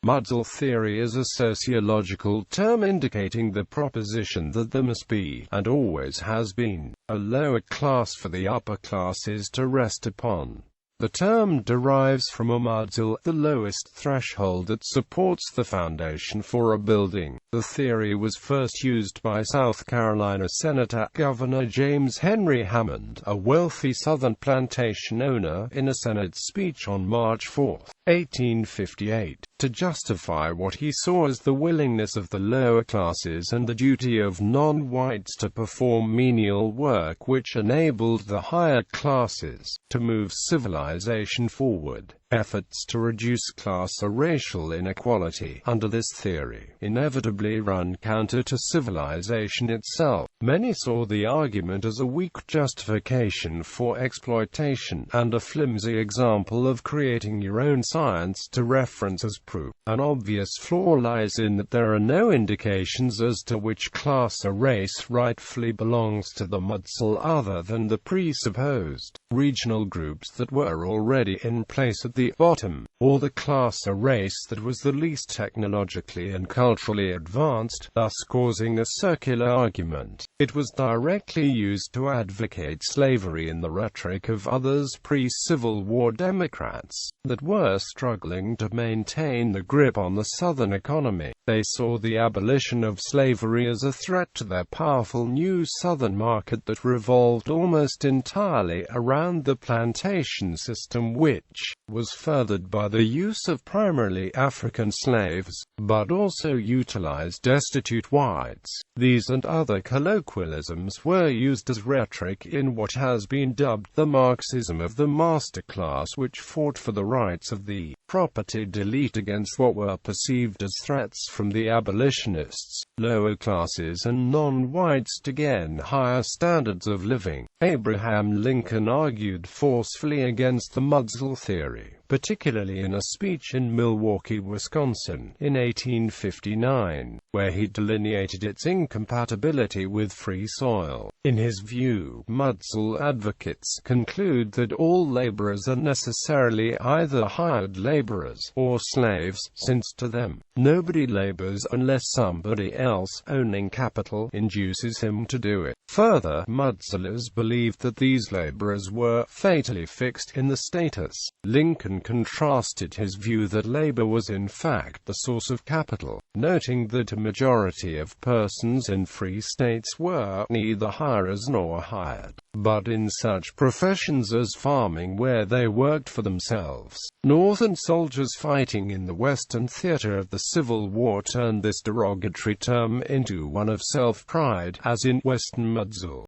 Mudsill theory is a sociological term indicating the proposition that there must be, and always has been, a lower class for the upper classes to rest upon. The term derives from a Mudsill, the lowest threshold that supports the foundation for a building. The theory was first used by South Carolina Senator Governor James Henry Hammond, a wealthy Southern plantation owner, in a Senate speech on March 4, 1858, to justify what he saw as the willingness of the lower classes and the duty of non-whites to perform menial work which enabled the higher classes to move civilization forward. Efforts to reduce class or racial inequality, under this theory, inevitably run counter to civilization itself. Many saw the argument as a weak justification for exploitation, and a flimsy example of creating your own science to reference as proof. An obvious flaw lies in that there are no indications as to which class or race rightfully belongs to the Mudsill other than the presupposed regional groups that were already in place at the bottom, or the class or race that was the least technologically and culturally advanced, thus causing a circular argument. It was directly used to advocate slavery in the rhetoric of others pre-Civil War Democrats that were struggling to maintain the grip on the Southern economy. They saw the abolition of slavery as a threat to their powerful new Southern market that revolved almost entirely around the plantation system, which was furthered by the use of primarily African slaves, but also utilized destitute whites. These and other colloquialisms were used as rhetoric in what has been dubbed the Marxism of the master class, which fought for the rights of the propertied elite against what were perceived as threats from the abolitionists, lower classes and non-whites to gain higher standards of living. Abraham Lincoln argued forcefully against the Mudsill theory, particularly in a speech in Milwaukee, Wisconsin, in 1859, where he delineated its incompatibility with free soil. In his view, Mudsill advocates conclude that all laborers are necessarily either hired laborers or slaves, since to them, nobody labors unless somebody else, owning capital, induces him to do it. Further, Mudsillers believed that these laborers were fatally fixed in the status. Lincoln contrasted his view that labor was in fact the source of capital, noting that a majority of persons in free states were neither hirers nor hired, but in such professions as farming where they worked for themselves. Northern soldiers fighting in the Western theater of the Civil War turned this derogatory term into one of self-pride, as in Western Mudsill.